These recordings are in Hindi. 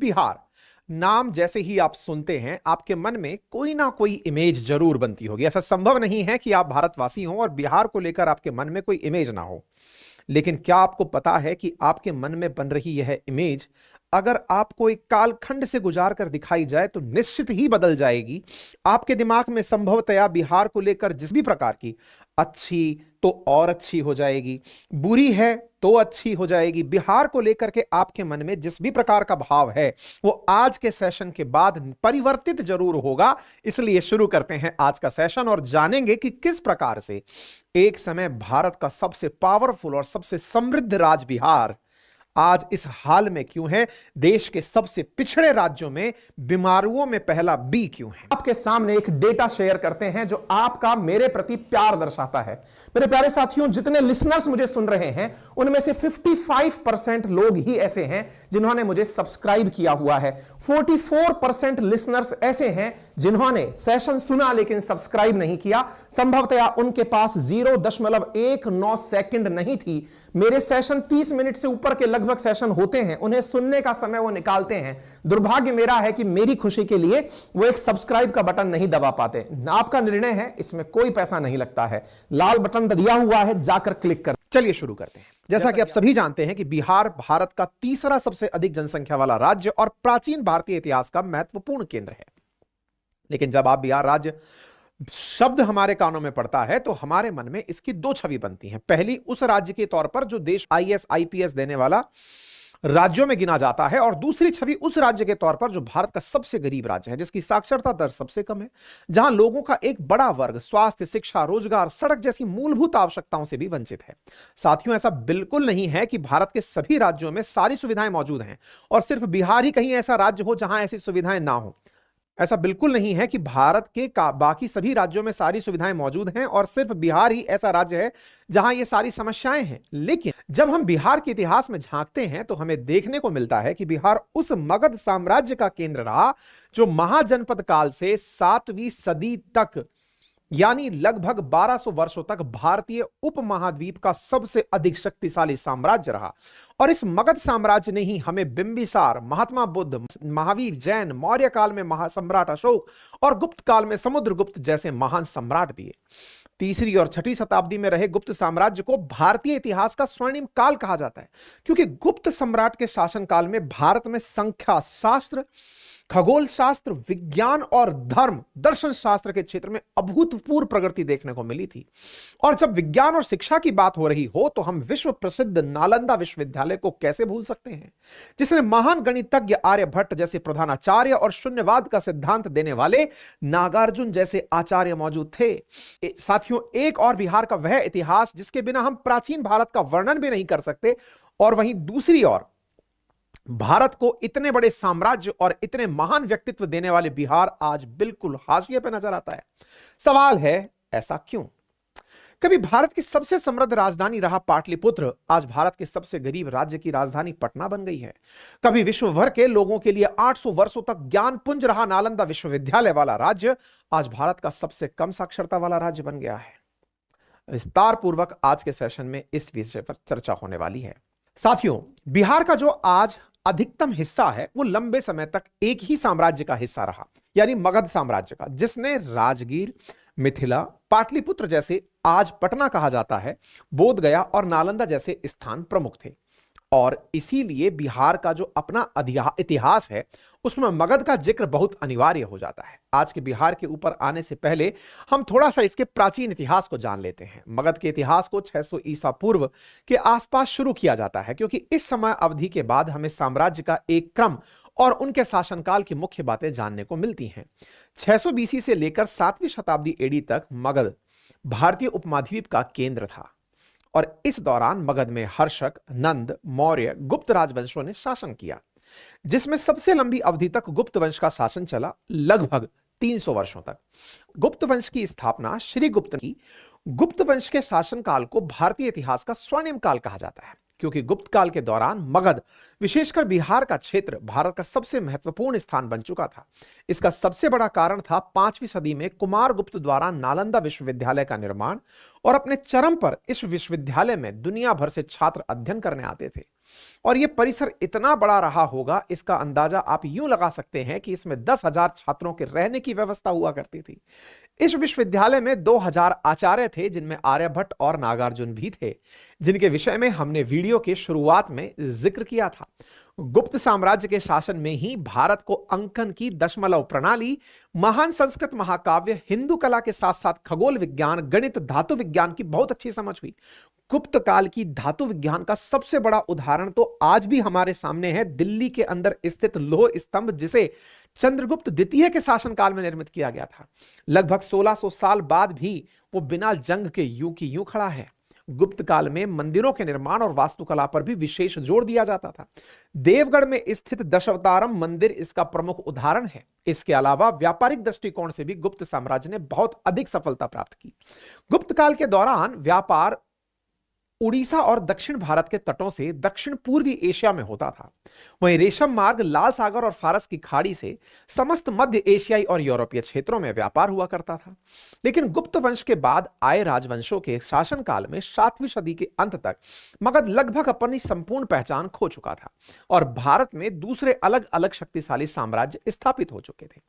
बिहार नाम जैसे ही आप सुनते हैं आपके मन में कोई ना कोई इमेज जरूर बनती होगी। ऐसा संभव नहीं है कि आप भारतवासी हो और बिहार को लेकर आपके मन में कोई इमेज ना हो। लेकिन क्या आपको पता है कि आपके मन में बन रही यह इमेज अगर आपको एक कालखंड से गुजार कर दिखाई जाए तो निश्चित ही बदल जाएगी। आपके दिमाग में संभवतया बिहार को लेकर जिस भी प्रकार की अच्छी तो और अच्छी हो जाएगी, बुरी है तो अच्छी हो जाएगी, बिहार को लेकर के आपके मन में जिस भी प्रकार का भाव है वो आज के सेशन के बाद परिवर्तित जरूर होगा। इसलिए शुरू करते हैं आज का सेशन और जानेंगे कि किस प्रकार से एक समय भारत का सबसे पावरफुल और सबसे समृद्ध राज्य बिहार आज इस हाल में क्यों है, देश के सबसे पिछड़े राज्यों में बीमारियों में पहला बी क्यों है। आपके सामने एक डेटा शेयर करते हैं जो आपका मेरे प्रति प्यार दर्शाता है। मेरे प्यारे साथियों, जितने लिसनर्स मुझे सुन रहे हैं उनमें से 55% लोग ही ऐसे हैं जिन्होंने मुझे सब्सक्राइब किया हुआ है। 44% लिसनर्स ऐसे हैं जिन्होंने सेशन सुना लेकिन सब्सक्राइब नहीं किया। संभवतया उनके पास 0.19 सेकंड नहीं थी। मेरे सेशन 30 मिनट से ऊपर के लगभग सेशन होते हैं, उन्हें सुनने का समय वो निकालते हैं। दुर्भाग्य मेरा है कि मेरी खुशी के लिए वो एक सब्सक्राइब का बटन नहीं दबा पाते। आपका निर्णय है, इसमें कोई पैसा नहीं लगता है। लाल बटन दिया हुआ है, जाकर क्लिक कर। चलिए शुरू करते हैं। जैसा कि आप सभी जानते हैं कि बिहार भारत का तीसरा सबसे अधिक जनसंख्या वाला राज्य और प्राचीन भारतीय इतिहास का महत्वपूर्ण केंद्र है। लेकिन जब आप बिहार राज्य शब्द हमारे कानों में पड़ता है तो हमारे मन में इसकी दो छवि बनती हैं। पहली उस राज्य के तौर पर जो देश आईएएस आईपीएस देने वाला राज्यों में गिना जाता है और दूसरी छवि उस राज्य के तौर पर जो भारत का सबसे गरीब राज्य है, जिसकी साक्षरता दर सबसे कम है, जहां लोगों का एक बड़ा वर्ग स्वास्थ्य, शिक्षा, रोजगार, सड़क जैसी मूलभूत आवश्यकताओं से भी वंचित है। साथियों, ऐसा बिल्कुल नहीं है कि भारत के सभी राज्यों में सारी सुविधाएं मौजूद हैं और सिर्फ बिहार ही कहीं ऐसा राज्य हो जहां ऐसी सुविधाएं ना हो। ऐसा बिल्कुल नहीं है कि भारत के बाकी सभी राज्यों में सारी सुविधाएं मौजूद हैं और सिर्फ बिहार ही ऐसा राज्य है जहां ये सारी समस्याएं हैं। लेकिन जब हम बिहार के इतिहास में झांकते हैं तो हमें देखने को मिलता है कि बिहार उस मगध साम्राज्य का केंद्र रहा जो महाजनपद काल से 7वीं सदी तक यानी लगभग 1200 वर्षों तक भारतीय उपमहाद्वीप का सबसे अधिक शक्तिशाली साम्राज्य रहा। और इस मगध साम्राज्य ने ही हमें बिंबिसार, महात्मा बुद्ध, महावीर, जैन, मौर्य काल में महासम्राट अशोक और गुप्त काल में समुद्रगुप्त जैसे महान सम्राट दिए। तीसरी और छठी शताब्दी में रहे गुप्त साम्राज्य को भारतीय इतिहास का स्वर्णिम काल कहा जाता है, क्योंकि गुप्त सम्राट के शासनकाल में भारत में संख्या शास्त्र, खगोल शास्त्र, विज्ञान और धर्म दर्शन शास्त्र के क्षेत्र में अभूतपूर्व प्रगति देखने को मिली थी। और जब विज्ञान और शिक्षा की बात हो रही हो तो हम विश्व प्रसिद्ध नालंदा विश्वविद्यालय को कैसे भूल सकते हैं, जिसमें महान गणितज्ञ आर्यभट्ट जैसे प्रधानाचार्य और शून्यवाद का सिद्धांत देने वाले नागार्जुन जैसे आचार्य मौजूद थे। साथियों, एक और बिहार का वह इतिहास जिसके बिना हम प्राचीन भारत का वर्णन भी नहीं कर सकते, और वहीं दूसरी ओर भारत को इतने बड़े साम्राज्य और इतने महान व्यक्तित्व देने वाले बिहार आज बिल्कुल हाशिए पे नजर आता है। सवाल है, ऐसा क्यों? कभी भारत की सबसे समृद्ध राजधानी रहा पाटलिपुत्र आज भारत के सबसे गरीब राज्य की राजधानी पटना बन गई है। कभी विश्व भर के लोगों के लिए 800 वर्षों तक ज्ञान पुंज रहा नालंदा विश्वविद्यालय वाला राज्य आज भारत का सबसे कम साक्षरता वाला राज्य बन गया है। विस्तार पूर्वक आज के सेशन में इस विषय पर चर्चा होने वाली है। साथियों, बिहार का जो आज अधिकतम हिस्सा है वो लंबे समय तक एक ही साम्राज्य का हिस्सा रहा, यानी मगध साम्राज्य का, जिसने राजगीर, मिथिला, पाटलिपुत्र जैसे आज पटना कहा जाता है, बोध गया और नालंदा जैसे स्थान प्रमुख थे। और इसीलिए बिहार का जो अपना इतिहास है उसमें मगध का जिक्र बहुत अनिवार्य हो जाता है। आज के बिहार के ऊपर आने से पहले हम थोड़ा सा इसके प्राचीन इतिहास को जान लेते हैं। मगध के इतिहास को 600 ईसा पूर्व के आसपास शुरू किया जाता है, क्योंकि इस समय अवधि के बाद हमें साम्राज्य का एक क्रम और उनके शासनकाल की मुख्य बातें जानने को मिलती हैं। 600 बीसी से लेकर 7वीं शताब्दी एडी तक मगध भारतीय उपमहाद्वीप का केंद्र था और इस दौरान मगध में हर्षक, नंद, मौर्य, गुप्त राजवंशों ने शासन किया, जिसमें सबसे लंबी अवधि तक गुप्त वंश का शासन चला, लगभग 300 वर्षों तक। गुप्त वंश की स्थापना श्री गुप्त की गुप्त वंश के शासनकाल को भारतीय इतिहास का स्वर्णिम काल कहा जाता है, क्योंकि गुप्त काल के दौरान मगध, विशेषकर बिहार का क्षेत्र, भारत का सबसे महत्वपूर्ण स्थान बन चुका था। इसका सबसे बड़ा कारण था 5वीं सदी में कुमारगुप्त द्वारा नालंदा विश्वविद्यालय का निर्माण, और अपने चरम पर इस विश्वविद्यालय में दुनिया भर से छात्र अध्ययन करने आते थे। और यह परिसर इतना बड़ा रहा होगा, इसका अंदाजा आप यूं लगा सकते हैं कि इसमें 10,000 छात्रों के रहने की व्यवस्था हुआ करती थी। इस विश्वविद्यालय में 2,000 आचार्य थे, जिनमें आर्यभट्ट और नागार्जुन भी थे, जिनके विषय में हमने वीडियो के शुरुआत में जिक्र किया था। गुप्त साम्राज्य के शासन में ही भारत को अंकन की दशमलव प्रणाली, महान संस्कृत महाकाव्य, हिंदू कला के साथ साथ खगोल विज्ञान, गणित, धातु विज्ञान की बहुत अच्छी समझ हुई। गुप्त काल की धातु विज्ञान का सबसे बड़ा उदाहरण तो आज भी हमारे सामने है, दिल्ली के अंदर स्थित लौह स्तंभ, जिसे चंद्रगुप्त द्वितीय के शासनकाल में निर्मित किया गया था। लगभग 1600 साल बाद भी वो बिना जंग के यूं की यूं खड़ा है। गुप्त काल में मंदिरों के निर्माण और वास्तुकला पर भी विशेष जोर दिया जाता था। देवगढ़ में स्थित दशावतारम मंदिर इसका प्रमुख उदाहरण है। इसके अलावा व्यापारिक दृष्टिकोण से भी गुप्त साम्राज्य ने बहुत अधिक सफलता प्राप्त की। गुप्त काल के दौरान व्यापार उड़ीसा और दक्षिण भारत के तटों से दक्षिण पूर्वी एशिया में होता था। वहीं रेशम मार्ग, लाल सागर और फारस की खाड़ी से समस्त मध्य एशियाई और यूरोपीय क्षेत्रों में व्यापार हुआ करता था। लेकिन गुप्त वंश के बाद आए राजवंशों के शासनकाल में 7वीं सदी के अंत तक मगध लगभग अपनी संपूर्ण पहचान खो चुका था और भारत में दूसरे अलग अलग शक्तिशाली साम्राज्य स्थापित हो चुके थे।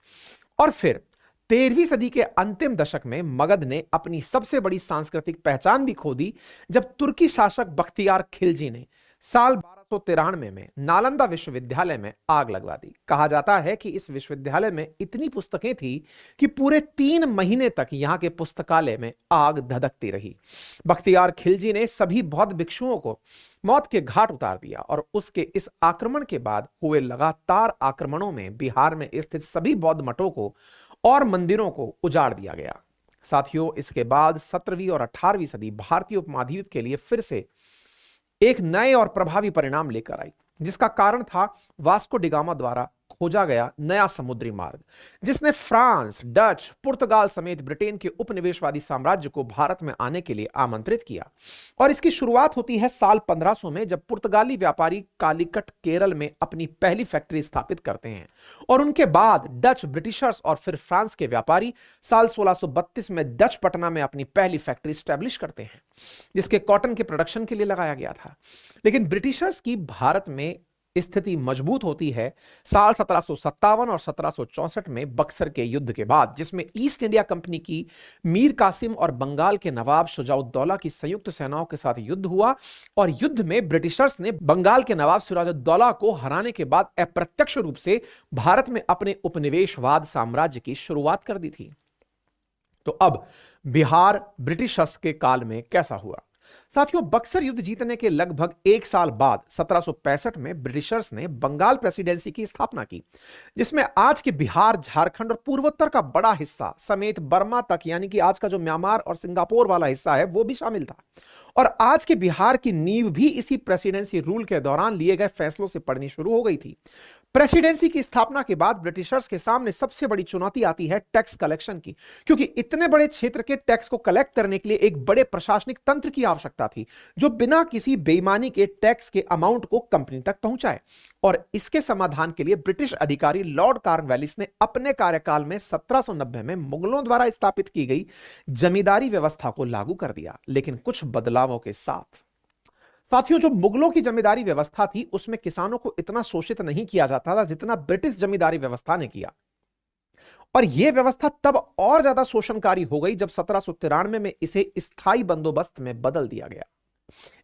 और फिर 13वीं सदी के अंतिम दशक में मगध ने अपनी सबसे बड़ी सांस्कृतिक पहचान भी खो दी, जब तुर्की शासक बख्तियार खिलजी ने साल 1293 में नालंदा विश्वविद्यालय में आग लगवा दी। कहा जाता है कि इस विश्वविद्यालय में इतनी पुस्तकें थी कि पूरे 3 महीने तक यहां के पुस्तकालय में आग धधकती रही। बख्तियार खिलजी ने सभी बौद्ध भिक्षुओं को मौत के घाट उतार दिया और उसके इस आक्रमण के बाद हुए लगातार आक्रमणों में बिहार में स्थित सभी बौद्ध मठों को और मंदिरों को उजाड़ दिया गया। साथियों, इसके बाद 17वीं और 18वीं सदी भारतीय उपमहाद्वीप के लिए फिर से एक नए और प्रभावी परिणाम लेकर आई, जिसका कारण था वास्को डिगामा द्वारा खोजा गया नया समुद्री मार्ग, जिसने फ्रांस, डच, पुर्तगाल समेत ब्रिटेन के उपनिवेशवादी साम्राज्य को भारत में आने के लिए आमंत्रित किया। और इसकी शुरुआत होती है साल 1500 में, जब पुर्तगाली व्यापारी कालीकट केरल में अपनी पहली फैक्ट्री स्थापित करते हैं। और उनके बाद डच, ब्रिटिशर्स और फिर फ्रांस के व्यापारी साल 1632 में डच पटना में अपनी पहली फैक्ट्री स्टैब्लिश करते हैं, जिसके कॉटन के प्रोडक्शन के लिए लगाया गया था। लेकिन ब्रिटिशर्स की भारत में स्थिति मजबूत होती है साल 1757 और 1764 में बक्सर के युद्ध के बाद, जिसमें ईस्ट इंडिया कंपनी की मीर कासिम और बंगाल के नवाब शुजाउद्दौला की संयुक्त सेनाओं के साथ युद्ध हुआ। और युद्ध में ब्रिटिशर्स ने बंगाल के नवाब सिराजुद्दौला को हराने के बाद अप्रत्यक्ष रूप से भारत में अपने उपनिवेशवाद साम्राज्य की शुरुआत कर दी थी। तो अब बिहार ब्रिटिशर्स के काल में कैसा हुआ? साथियों, बक्सर युद्ध जीतने के लगभग 1 साल बाद 1765 में ब्रिटिशर्स ने बंगाल प्रेसिडेंसी की स्थापना की, जिसमें आज के बिहार, झारखंड और पूर्वोत्तर का बड़ा हिस्सा समेत बर्मा तक, यानी कि आज का जो म्यांमार और सिंगापुर वाला हिस्सा है, वो भी शामिल था। और आज के बिहार की नींव भी इसी प्रेसिडेंसी रूल के दौरान लिए गए फैसलों से पड़नी शुरू हो गई थी। प्रेसिडेंसी की स्थापना के बाद ब्रिटिशर्स के सामने सबसे बड़ी चुनौती आती है टैक्स कलेक्शन की, क्योंकि इतने बड़े क्षेत्र के टैक्स को कलेक्ट करने के लिए एक बड़े प्रशासनिक तंत्र की आवश्यकता थी, जो बिना किसी बेईमानी के टैक्स के अमाउंट को कंपनी तक पहुंचाए। और इसके समाधान के लिए ब्रिटिश अधिकारी लॉर्ड कॉर्नवालिस ने अपने कार्यकाल में 1790 में मुगलों द्वारा स्थापित की गई जमींदारी व्यवस्था को लागू कर दिया, लेकिन कुछ बदलावों के साथ। साथियों, जो मुगलों की जमींदारी व्यवस्था थी, उसमें किसानों को इतना शोषित नहीं किया जाता था जितना ब्रिटिश जमींदारी व्यवस्था ने किया। और यह व्यवस्था तब और ज्यादा शोषणकारी हो गई जब 1793 में इसे स्थायी बंदोबस्त में बदल दिया गया।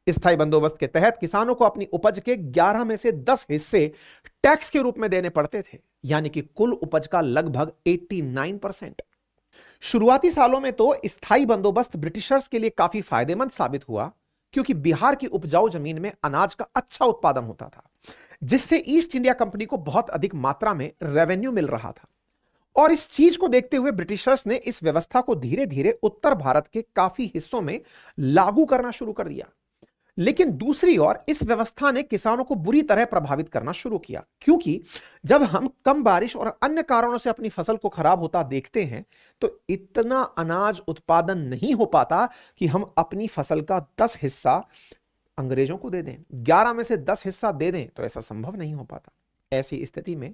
स्थायी बंदोबस्त के तहत किसानों को अपनी उपज के 11 में से 10 हिस्से टैक्स के रूप में देने पड़ते थे, यानी कि कुल उपज का लगभग 89%। शुरुआती सालों में तो स्थायी बंदोबस्त ब्रिटिशर्स के लिए काफी फायदेमंद साबित हुआ, क्योंकि बिहार की उपजाऊ जमीन में अनाज का अच्छा उत्पादन होता था, जिससे ईस्ट इंडिया कंपनी को बहुत अधिक मात्रा में रेवेन्यू मिल रहा था। और इस चीज को देखते हुए ब्रिटिशर्स ने इस व्यवस्था को धीरे धीरे उत्तर भारत के काफी हिस्सों में लागू करना शुरू कर दिया। लेकिन दूसरी ओर इस व्यवस्था ने किसानों को बुरी तरह प्रभावित करना शुरू किया, क्योंकि जब हम कम बारिश और अन्य कारणों से अपनी फसल को खराब होता देखते हैं, तो इतना अनाज उत्पादन नहीं हो पाता कि हम अपनी फसल का 10 हिस्सा अंग्रेजों को दे दें, 11 में से 10 हिस्सा दे दें, तो ऐसा संभव नहीं हो पाता। ऐसी स्थिति में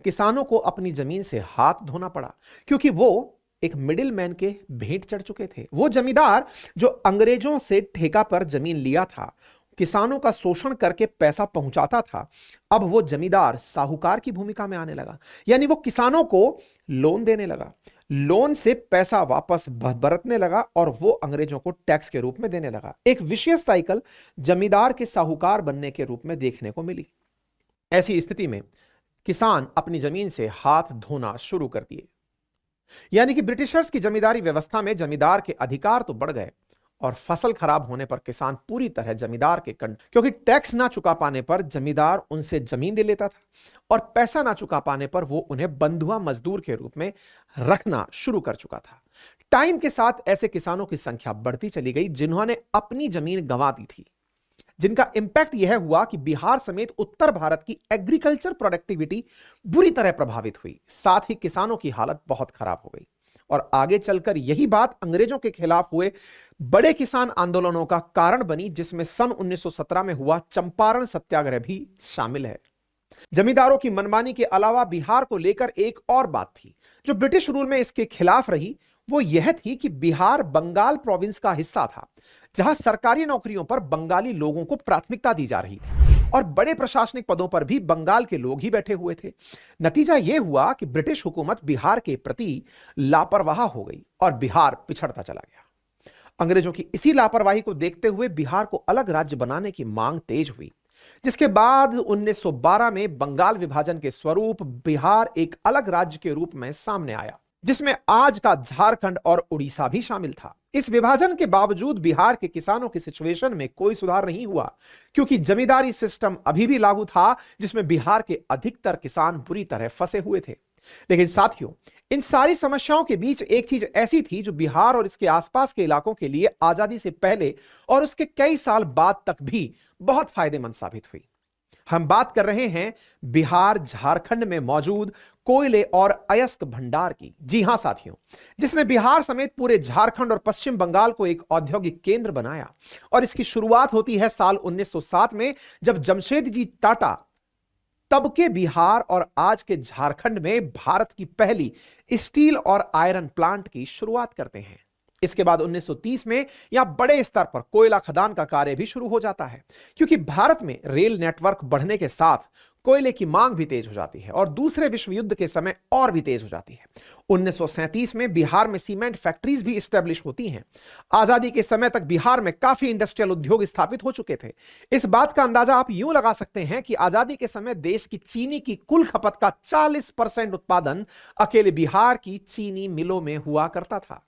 किसानों को अपनी जमीन से हाथ धोना पड़ा, क्योंकि वो एक मिडिल मैन के भेंट चढ़ चुके थे। वो जमींदार जो अंग्रेजों से ठेका पर जमीन लिया था, किसानों का शोषण करके पैसा पहुंचाता था, अब वो जमींदार साहूकार की भूमिका में आने लगा। यानी वो किसानों को लोन देने लगा, लोन से पैसा वापस बरतने लगा और वो अंग्रेजों को टैक्स के रूप में देने लगा। एक विशेष साइकिल जमींदार के साहूकार बनने के रूप में देखने को मिली। ऐसी स्थिति में किसान अपनी जमीन से हाथ धोना शुरू कर दिए। यानी कि ब्रिटिशर्स की जमींदारी व्यवस्था में जमींदार के अधिकार तो बढ़ गए और फसल खराब होने पर किसान पूरी तरह जमींदार के क्योंकि टैक्स ना चुका पाने पर जमींदार उनसे जमीन ले लेता था और पैसा ना चुका पाने पर वो उन्हें बंधुआ मजदूर के रूप में रखना शुरू कर चुका था। टाइम के साथ ऐसे किसानों की संख्या बढ़ती चली गई जिन्होंने अपनी जमीन गंवा दी थी, जिनका इंपैक्ट यह हुआ कि बिहार समेत उत्तर भारत की एग्रीकल्चर प्रोडक्टिविटी बुरी तरह प्रभावित हुई। साथ ही किसानों की हालत बहुत खराब हो गई और आगे चलकर यही बात अंग्रेजों के खिलाफ हुए बड़े किसान आंदोलनों का कारण बनी, जिसमें सन 1917 में हुआ चंपारण सत्याग्रह भी शामिल है। जमींदारों की मनमानी के अलावा बिहार को लेकर एक और बात थी जो ब्रिटिश रूल में इसके खिलाफ रही, वो यह थी कि बिहार बंगाल प्रोविंस का हिस्सा था, जहां सरकारी नौकरियों पर बंगाली लोगों को प्राथमिकता दी जा रही थी और बड़े प्रशासनिक पदों पर भी बंगाल के लोग ही बैठे हुए थे। नतीजा यह हुआ कि ब्रिटिश हुकूमत बिहार के प्रति लापरवाह हो गई और बिहार पिछड़ता चला गया। अंग्रेजों की इसी लापरवाही को देखते हुए बिहार को अलग राज्य बनाने की मांग तेज हुई, जिसके बाद 1912 में बंगाल विभाजन के स्वरूप बिहार एक अलग राज्य के रूप में सामने आया, जिसमें आज का झारखंड और उड़ीसा भी शामिल था। इस विभाजन के बावजूद बिहार के किसानों की सिचुएशन में कोई सुधार नहीं हुआ, क्योंकि जमींदारी सिस्टम अभी भी लागू था, जिसमें बिहार के अधिकतर किसान बुरी तरह फंसे हुए थे। लेकिन साथियों, इन सारी समस्याओं के बीच एक चीज ऐसी थी जो बिहार और इसके आसपास के इलाकों के लिए आजादी से पहले और उसके कई साल बाद तक भी बहुत फायदेमंद साबित हुई। हम बात कर रहे हैं बिहार झारखंड में मौजूद कोयले और अयस्क भंडार की। जी हां साथियों, जिसने बिहार समेत पूरे झारखंड और पश्चिम बंगाल को एक औद्योगिक केंद्र बनाया। और इसकी शुरुआत होती है साल 1907 में, जब जमशेदजी टाटा तब के बिहार और आज के झारखंड में भारत की पहली स्टील और आयरन प्लांट की शुरुआत करते हैं। इसके बाद 1930 में यहां बड़े स्तर पर कोयला खदान का कार्य भी शुरू हो जाता है, क्योंकि भारत में रेल नेटवर्क बढ़ने के साथ कोयले की मांग भी तेज हो जाती है और दूसरे विश्व युद्ध के समय और भी तेज हो जाती है। 1937 में बिहार में सीमेंट फैक्ट्रीज भी स्टैब्लिश होती हैं। आजादी के समय तक बिहार में काफी इंडस्ट्रियल उद्योग स्थापित हो चुके थे। इस बात का अंदाजा आप यूं लगा सकते हैं कि आजादी के समय देश की चीनी की कुल खपत का 40% उत्पादन अकेले बिहार की चीनी मिलों में हुआ करता था।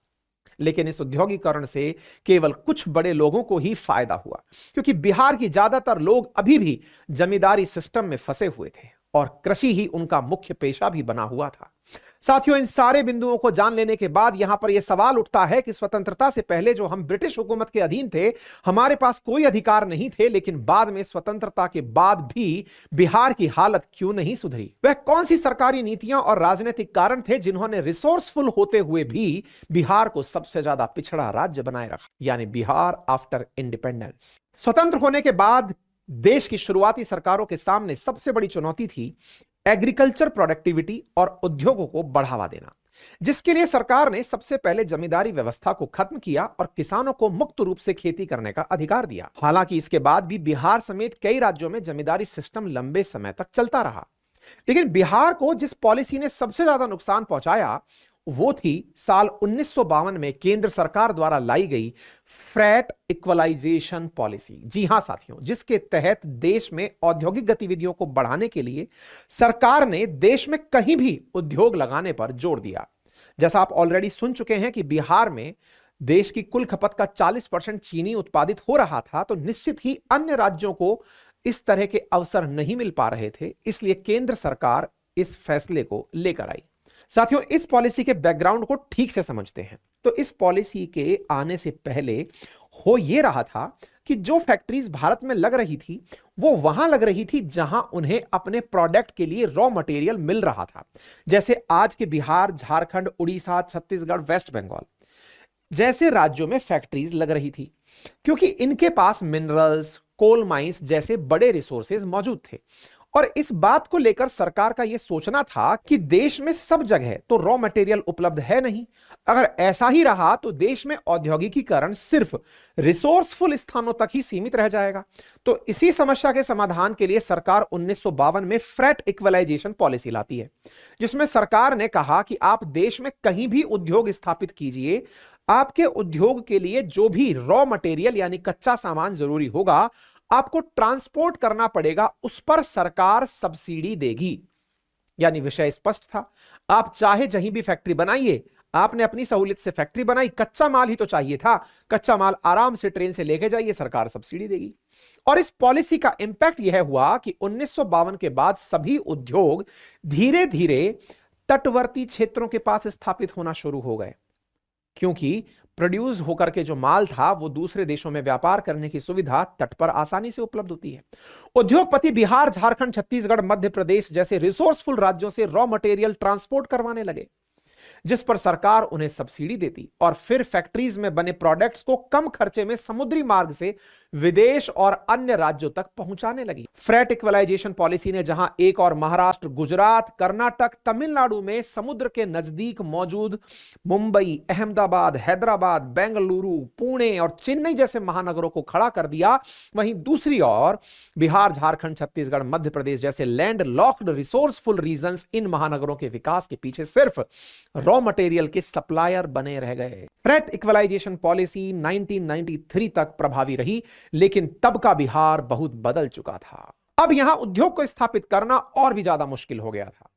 लेकिन इस औद्योगिकरण से केवल कुछ बड़े लोगों को ही फायदा हुआ, क्योंकि बिहार की ज्यादातर लोग अभी भी जमींदारी सिस्टम में फंसे हुए थे और कृषि ही उनका मुख्य पेशा भी बना हुआ था। साथियों, इन सारे बिंदुओं को जान लेने के बाद यहां पर यह सवाल उठता है कि स्वतंत्रता से पहले जो हम ब्रिटिश हुकूमत के अधीन थे, हमारे पास कोई अधिकार नहीं थे, लेकिन बाद में स्वतंत्रता के बाद भी बिहार की हालत क्यों नहीं सुधरी? वह कौन सी सरकारी नीतियां और राजनीतिक कारण थे जिन्होंने रिसोर्सफुल होते हुए भी बिहार को सबसे ज्यादा पिछड़ा राज्य बनाए रखा? यानी बिहार आफ्टर इंडिपेंडेंस। स्वतंत्र होने के बाद देश की शुरुआती सरकारों के सामने सबसे बड़ी चुनौती थी एग्रीकल्चर प्रोडक्टिविटी और उद्योगों को बढ़ावा देना, जिसके लिए सरकार ने सबसे पहले जमींदारी व्यवस्था को खत्म किया और किसानों को मुक्त रूप से खेती करने का अधिकार दिया। हालांकि इसके बाद भी बिहार समेत कई राज्यों में जमींदारी सिस्टम लंबे समय तक चलता रहा। लेकिन बिहार को जिस पॉलिसी ने सबसे ज्यादा नुकसान पहुंचाया वो थी साल 1952 में केंद्र सरकार द्वारा लाई गई फ्रैट इक्वलाइजेशन पॉलिसी। जी हां साथियों, जिसके तहत देश में औद्योगिक गतिविधियों को बढ़ाने के लिए सरकार ने देश में कहीं भी उद्योग लगाने पर जोर दिया। जैसा आप ऑलरेडी सुन चुके हैं कि बिहार में देश की कुल खपत का 40% चीनी उत्पादित हो रहा था, तो निश्चित ही अन्य राज्यों को इस तरह के अवसर नहीं मिल पा रहे थे। इसलिए केंद्र सरकार इस फैसले को लेकर आई। साथियों, इस पॉलिसी के बैकग्राउंड को ठीक से समझते हैं तो इस पॉलिसी के आने से पहले हो यह रहा था कि जो फैक्ट्रीज भारत में लग रही थी वो वहां लग रही थी जहां उन्हें अपने प्रोडक्ट के लिए रॉ मटेरियल मिल रहा था। जैसे आज के बिहार, झारखंड, उड़ीसा, छत्तीसगढ़, वेस्ट बंगाल जैसे राज्यों में फैक्ट्रीज लग रही थी, क्योंकि इनके पास मिनरल्स, कोल माइंस जैसे बड़े रिसोर्सेज मौजूद थे और इस बात को लेकर सरकार का यह सोचना था कि देश में सब जगह तो रॉ मटेरियल उपलब्ध है नहीं। अगर ऐसा ही रहा तो देश में औद्योगिकीकरण सिर्फ रिसोर्सफुल स्थानों तक ही सीमित रह जाएगा। तो इसी समस्या के समाधान के लिए सरकार 1952 में फ्रेट इक्वलाइजेशन पॉलिसी लाती है, जिसमें सरकार ने कहा कि आप देश में कहीं भी उद्योग स्थापित कीजिए, आपके उद्योग के लिए जो भी रॉ मटेरियल यानी कच्चा सामान जरूरी होगा आपको ट्रांसपोर्ट करना पड़ेगा, उस पर सरकार सब्सिडी देगी। यानी विषय स्पष्ट था, आप चाहे जहीं भी फैक्ट्री बनाइए, आपने अपनी सहूलियत से फैक्ट्री बनाई, कच्चा माल ही तो चाहिए था, कच्चा माल आराम से ट्रेन से लेके जाइए, सरकार सब्सिडी देगी। और इस पॉलिसी का इंपैक्ट यह हुआ कि 1952 के बाद सभी उद्योग धीरे धीरे तटवर्ती क्षेत्रों के पास स्थापित होना शुरू हो गए, क्योंकि प्रोड्यूस होकर के जो माल था वो दूसरे देशों में व्यापार करने की सुविधा तट पर आसानी से उपलब्ध होती है। उद्योगपति बिहार, झारखंड, छत्तीसगढ़, मध्य प्रदेश जैसे रिसोर्सफुल राज्यों से रॉ मटेरियल ट्रांसपोर्ट करवाने लगे, जिस पर सरकार उन्हें सब्सिडी देती और फिर फैक्ट्रीज में बने प्रोडक्ट्स को कम खर्चे में समुद्री मार्ग से विदेश और अन्य राज्यों तक पहुंचाने लगी। फ्रेट इक्वलाइजेशन पॉलिसी ने जहां एक और महाराष्ट्र, गुजरात, कर्नाटक, तमिलनाडु में समुद्र के नजदीक मौजूद मुंबई, अहमदाबाद, हैदराबाद, बेंगलुरु, पुणे और चेन्नई जैसे महानगरों को खड़ा कर दिया, वहीं दूसरी ओर बिहार, झारखंड, छत्तीसगढ़, मध्य प्रदेश जैसे लैंड लॉक्ड रिसोर्सफुल रीजन्स इन महानगरों के विकास के पीछे सिर्फ रॉ मटेरियल के सप्लायर बने रह गए। फ्रेट इक्वलाइजेशन पॉलिसी 1993 तक प्रभावी रही, लेकिन तब का बिहार बहुत बदल चुका था। अब यहां उद्योग को स्थापित करना और भी ज्यादा मुश्किल हो गया था,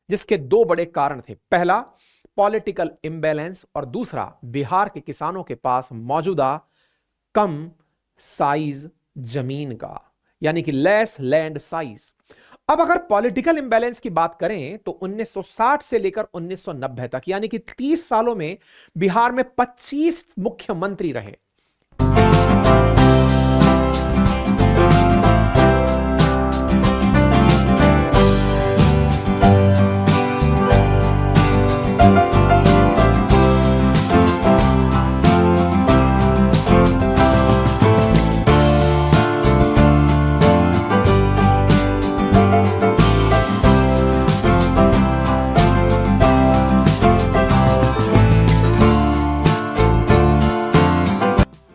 जिसके दो बड़े कारण थे। पहला, पॉलिटिकल इंबैलेंस, और दूसरा, बिहार के किसानों के पास मौजूदा कम साइज जमीन का, यानी कि लेस लैंड साइज। अब अगर पॉलिटिकल इंबैलेंस की बात करें तो 1960 से लेकर 1990 तक, यानी कि 30 सालों में बिहार में 25 मुख्यमंत्री रहे।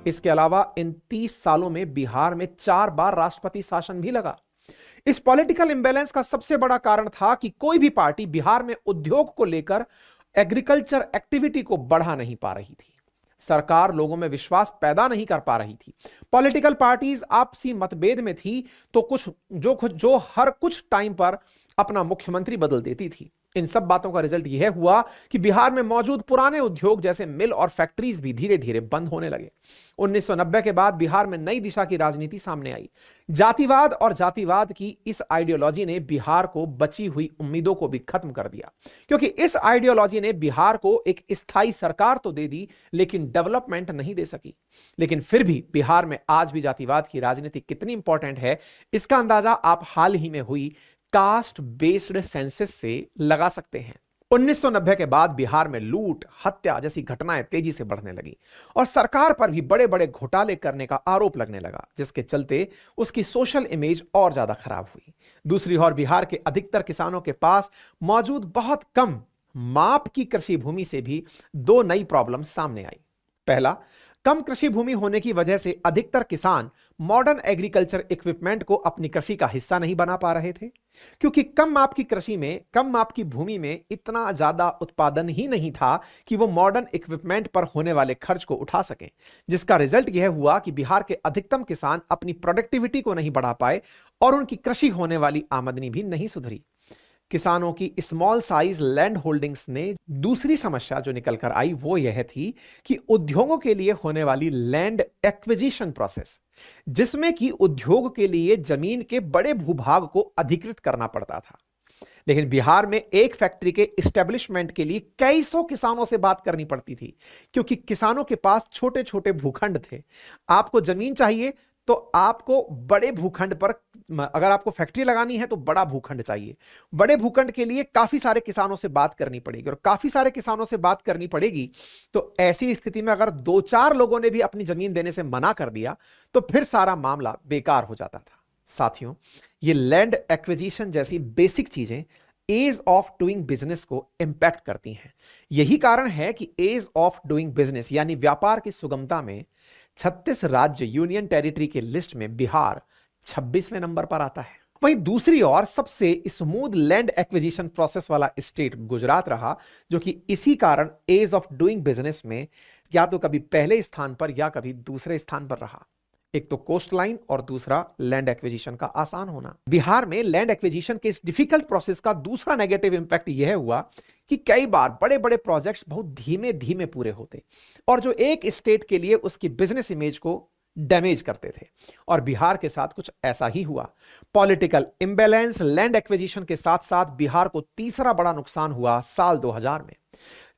इसके अलावा इन 30 सालों में बिहार में 4 बार राष्ट्रपति शासन भी लगा। इस पॉलिटिकल इंबैलेंस का सबसे बड़ा कारण था कि कोई भी पार्टी बिहार में उद्योग को लेकर एग्रीकल्चर एक्टिविटी को बढ़ा नहीं पा रही थी। सरकार लोगों में विश्वास पैदा नहीं कर पा रही थी। पॉलिटिकल पार्टीज आपसी मतभेद में थी, तो जो हर कुछ टाइम पर अपना मुख्यमंत्री बदल देती थी। इन सब बातों का रिजल्ट यह हुआ कि बिहार में मौजूद पुराने उद्योग जैसे मिल और फैक्ट्रीज भी धीरे धीरे बंद होने लगे। 1990 के बाद बिहार में नई दिशा की राजनीति सामने आई। जातिवाद और जातिवाद की इस आइडियोलॉजी ने बिहार को बची हुई उम्मीदों को भी खत्म कर दिया, क्योंकि इस आइडियोलॉजी ने बिहार को एक स्थायी सरकार तो दे दी, लेकिन डेवलपमेंट नहीं दे सकी। लेकिन फिर भी बिहार में आज भी जातिवाद की राजनीति कितनी इंपॉर्टेंट है, इसका अंदाजा आप हाल ही में हुई कास्ट बेस्ड सेंसस से लगा सकते हैं। 1990 के बाद बिहार में लूट, हत्या जैसी घटनाएं तेजी से बढ़ने लगी और सरकार पर भी बड़े बड़े घोटाले करने का आरोप लगने लगा, जिसके चलते उसकी सोशल इमेज और ज्यादा खराब हुई। दूसरी ओर बिहार के अधिकतर किसानों के पास मौजूद बहुत कम माप की कृषि भूमि से भी दो नई प्रॉब्लम सामने आई। पहला, कम कृषि भूमि होने की वजह से अधिकतर किसान मॉडर्न एग्रीकल्चर इक्विपमेंट को अपनी कृषि का हिस्सा नहीं बना पा रहे थे, क्योंकि कम माप की कृषि में, कम माप की भूमि में इतना ज्यादा उत्पादन ही नहीं था कि वो मॉडर्न इक्विपमेंट पर होने वाले खर्च को उठा सकें। जिसका रिजल्ट यह हुआ कि बिहार के अधिकतम किसान अपनी प्रोडक्टिविटी को नहीं बढ़ा पाए और उनकी कृषि होने वाली आमदनी भी नहीं सुधरी। किसानों की स्मॉल साइज लैंड होल्डिंग्स ने दूसरी समस्या जो निकल कर आई वो यह थी कि उद्योगों के लिए होने वाली लैंड एक्विजिशन प्रोसेस, जिसमें कि उद्योग के लिए जमीन के बड़े भूभाग को अधिकृत करना पड़ता था। लेकिन बिहार में एक फैक्ट्री के एस्टेब्लिशमेंट के लिए कई सौ किसानों से बात करनी पड़ती थी, क्योंकि किसानों के पास छोटे छोटे भूखंड थे। आपको जमीन चाहिए तो आपको बड़े भूखंड पर, अगर आपको फैक्ट्री लगानी है तो बड़ा भूखंड चाहिए। बड़े भूखंड के लिए काफी सारे किसानों से बात करनी पड़ेगी, और काफी सारे किसानों से बात करनी पड़ेगी तो ऐसी स्थिति में अगर 2-4 लोगों ने भी अपनी जमीन देने से मना कर दिया तो फिर सारा मामला बेकार हो जाता था। साथियों, ये लैंड एक्विजिशन जैसी बेसिक चीजें एज ऑफ डूइंग बिजनेस को इंपैक्ट करती हैं। यही कारण है कि एज ऑफ डूइंग बिजनेस यानी व्यापार की सुगमता में 36 राज्य यूनियन टेरिटरी के लिस्ट में बिहार 26वें नंबर पर आता है। वहीं दूसरी ओर सबसे स्मूथ लैंड एक्विजिशन प्रोसेस वाला स्टेट गुजरात रहा, जो कि इसी कारण एज ऑफ डूइंग बिजनेस में या तो कभी पहले स्थान पर या कभी दूसरे स्थान पर रहा। एक तो कोस्ट लाइन और दूसरा लैंड एक्विजिशन का आसान होना। बिहार में लैंड एक्विजिशन के इस डिफिकल्ट प्रोसेस का दूसरा नेगेटिव इंपैक्ट यह हुआ कि कई बार बड़े बड़े प्रोजेक्ट्स बहुत धीमे धीमे पूरे होते और जो एक स्टेट के लिए उसकी बिजनेस इमेज को डैमेज करते थे, और बिहार के साथ कुछ ऐसा ही हुआ। पॉलिटिकल इंबैलेंस लैंड एक्विजिशन के साथ साथ बिहार को तीसरा बड़ा नुकसान हुआ साल 2000 में,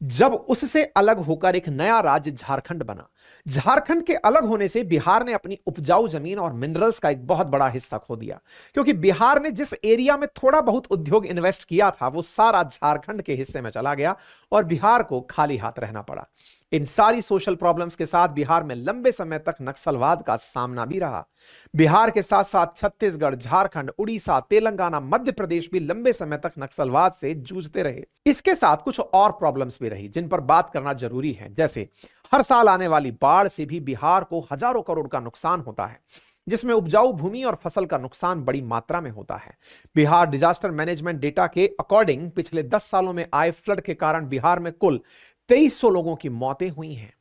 जब उससे अलग होकर एक नया राज्य झारखंड बना। झारखंड के अलग होने से बिहार ने अपनी उपजाऊ जमीन और मिनरल्स का एक बहुत बड़ा हिस्सा खो दिया, क्योंकि बिहार ने जिस एरिया में थोड़ा बहुत उद्योग इन्वेस्ट किया था वो सारा झारखंड के हिस्से में चला गया और बिहार को खाली हाथ रहना पड़ा। इन सारी सोशल प्रॉब्लम्स के साथ बिहार में लंबे समय तक नक्सलवाद का सामना भी रहा। बिहार के साथ साथ छत्तीसगढ़, झारखंड, उड़ीसा, तेलंगाना, मध्य प्रदेश भी लंबे समय तक नक्सलवाद से जूझते रहे। इसके साथ कुछ और प्रॉब्लम्स भी रही जिन पर बात करना जरूरी है, जैसे हर साल आने वाली बाढ़ से भी बिहार को हजारों करोड़ का नुकसान होता है, जिसमें उपजाऊ भूमि और फसल का नुकसान बड़ी मात्रा में होता है। बिहार डिजास्टर मैनेजमेंट डेटा के अकॉर्डिंग पिछले 10 सालों में आए फ्लड के कारण बिहार में कुल 2300 लोगों की मौतें हुई हैं,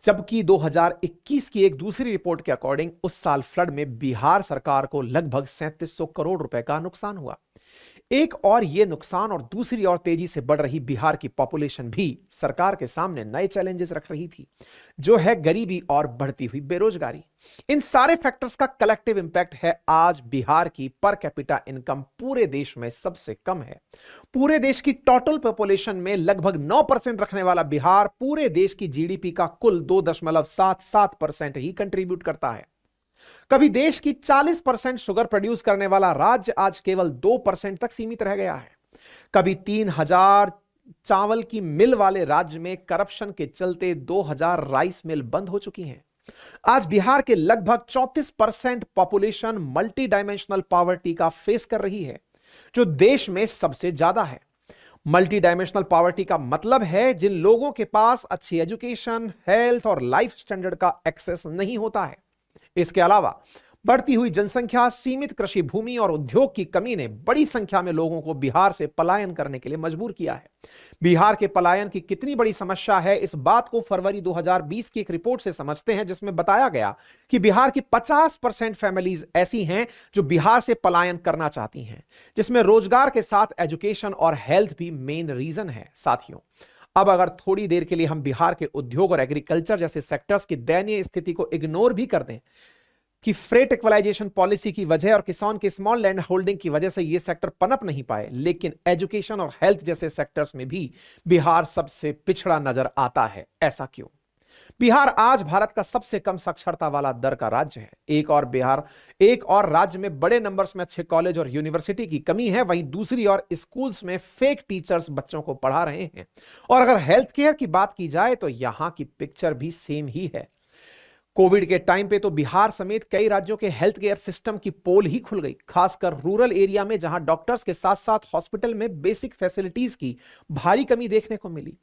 जबकि 2021 की एक दूसरी रिपोर्ट के अकॉर्डिंग उस साल फ्लड में बिहार सरकार को लगभग 3700 करोड़ रुपए का नुकसान हुआ। एक और ये नुकसान और दूसरी ओर तेजी से बढ़ रही बिहार की पॉपुलेशन भी सरकार के सामने नए चैलेंजेस रख रही थी, जो है गरीबी और बढ़ती हुई बेरोजगारी। इन सारे फैक्टर्स का कलेक्टिव इंपैक्ट है आज बिहार की पर कैपिटा इनकम पूरे देश में सबसे कम है। पूरे देश की टोटल पॉपुलेशन में लगभग 9% रखने वाला बिहार पूरे देश की जीडीपी का कुल 2.77% ही कंट्रीब्यूट करता है। कभी देश की 40% शुगर प्रोड्यूस करने वाला राज्य आज केवल 2% तक सीमित रह गया है। कभी 3000 चावल की मिल वाले राज्य में करप्शन के चलते 2000 राइस मिल बंद हो चुकी हैं। आज बिहार के लगभग 34% पॉपुलेशन मल्टी डायमेंशनल पॉवर्टी का फेस कर रही है, जो देश में सबसे ज्यादा है। मल्टी डायमेंशनल पॉवर्टी का मतलब है जिन लोगों के पास अच्छी एजुकेशन, हेल्थ और लाइफ स्टैंडर्ड का एक्सेस नहीं होता है। इसके अलावा बढ़ती हुई जनसंख्या, सीमित कृषि भूमि और उद्योग की कमी ने बड़ी संख्या में लोगों को बिहार से पलायन करने के लिए मजबूर किया है। बिहार के पलायन की कितनी बड़ी समस्या है, इस बात को फरवरी 2020 की एक रिपोर्ट से समझते हैं, जिसमें बताया गया कि बिहार की 50% फैमिलीज ऐसी हैं जो बिहार से पलायन करना चाहती हैं, जिसमें रोजगार के साथ एजुकेशन और हेल्थ भी मेन रीजन है। साथियों, अब अगर थोड़ी देर के लिए हम बिहार के उद्योग और एग्रीकल्चर जैसे सेक्टर्स की दयनीय स्थिति को इग्नोर भी कर दें कि फ्रेट इक्वलाइजेशन पॉलिसी की वजह और किसान के स्मॉल लैंड होल्डिंग की वजह से ये सेक्टर पनप नहीं पाए, लेकिन एजुकेशन और हेल्थ जैसे सेक्टर्स में भी बिहार सबसे पिछड़ा नजर आता है। ऐसा क्यों? बिहार आज भारत का सबसे कम साक्षरता वाला दर का राज्य है। एक और राज्य में बड़े नंबर्स में अच्छे कॉलेज और यूनिवर्सिटी की कमी है, वहीं दूसरी ओर स्कूल्स में फेक टीचर्स बच्चों को पढ़ा रहे हैं। और अगर हेल्थ केयर की बात की जाए तो यहां की पिक्चर भी सेम ही है। कोविड के टाइम पे तो बिहार समेत कई राज्यों के हेल्थ केयर सिस्टम की पोल ही खुल गई, खासकर रूरल एरिया में, जहां डॉक्टर्स के साथ साथ हॉस्पिटल में बेसिक फैसिलिटीज की भारी कमी देखने को मिली।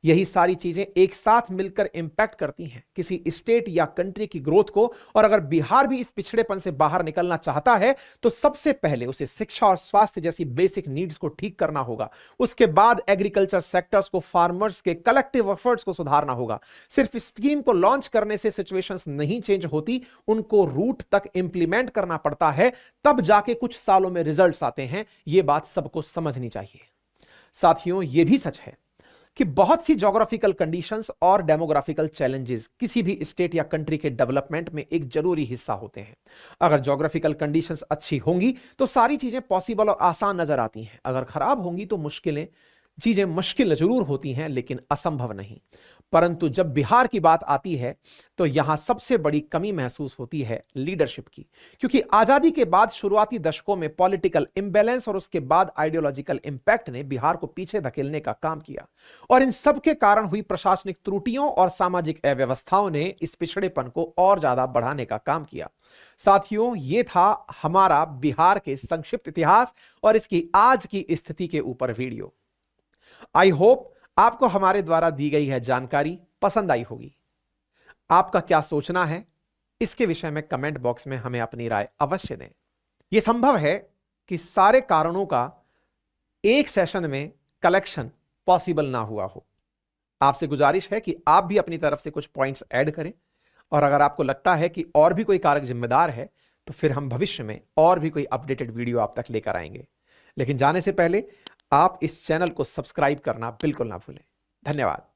यही सारी चीजें एक साथ मिलकर इंपैक्ट करती हैं किसी स्टेट या कंट्री की ग्रोथ को, और अगर बिहार भी इस पिछड़ेपन से बाहर निकलना चाहता है तो सबसे पहले उसे शिक्षा और स्वास्थ्य जैसी बेसिक नीड्स को ठीक करना होगा। उसके बाद एग्रीकल्चर सेक्टर्स को, फार्मर्स के कलेक्टिव एफर्ट्स को सुधारना होगा। सिर्फ स्कीम को लॉन्च करने से सिचुएशंस नहीं चेंज होती, उनको रूट तक इंप्लीमेंट करना पड़ता है, तब जाके कुछ सालों में रिजल्ट्स आते हैं। यह बात सबको समझनी चाहिए। साथियों, यह भी सच है कि बहुत सी ज्योग्राफिकल कंडीशंस और डेमोग्राफिकल चैलेंजेस किसी भी स्टेट या कंट्री के डेवलपमेंट में एक जरूरी हिस्सा होते हैं। अगर ज्योग्राफिकल कंडीशंस अच्छी होंगी तो सारी चीजें पॉसिबल और आसान नजर आती हैं। अगर खराब होंगी तो चीजें मुश्किल जरूर होती हैं, लेकिन असंभव नहीं। परंतु जब बिहार की बात आती है तो यहां सबसे बड़ी कमी महसूस होती है लीडरशिप की, क्योंकि आजादी के बाद शुरुआती दशकों में पॉलिटिकल इंबैलेंस और उसके बाद आइडियोलॉजिकल इंपैक्ट ने बिहार को पीछे धकेलने का काम किया, और इन सब के कारण हुई प्रशासनिक त्रुटियों और सामाजिक अव्यवस्थाओं ने इस पिछड़ेपन को और ज्यादा बढ़ाने का काम किया। साथियों, यह था हमारा बिहार के संक्षिप्त इतिहास और इसकी आज की स्थिति के ऊपर वीडियो। आई होप आपको हमारे द्वारा दी गई है जानकारी पसंद आई होगी। आपका क्या सोचना है इसके विषय में कमेंट बॉक्स में हमें अपनी राय अवश्य दें। यह संभव है कि सारे कारणों का एक सेशन में कलेक्शन पॉसिबल ना हुआ हो। आपसे गुजारिश है कि आप भी अपनी तरफ से कुछ पॉइंट्स ऐड करें, और अगर आपको लगता है कि और भी कोई कारक जिम्मेदार है तो फिर हम भविष्य में और भी कोई अपडेटेड वीडियो आप तक लेकर आएंगे। लेकिन जाने से पहले आप इस चैनल को सब्सक्राइब करना बिल्कुल ना भूलें। धन्यवाद।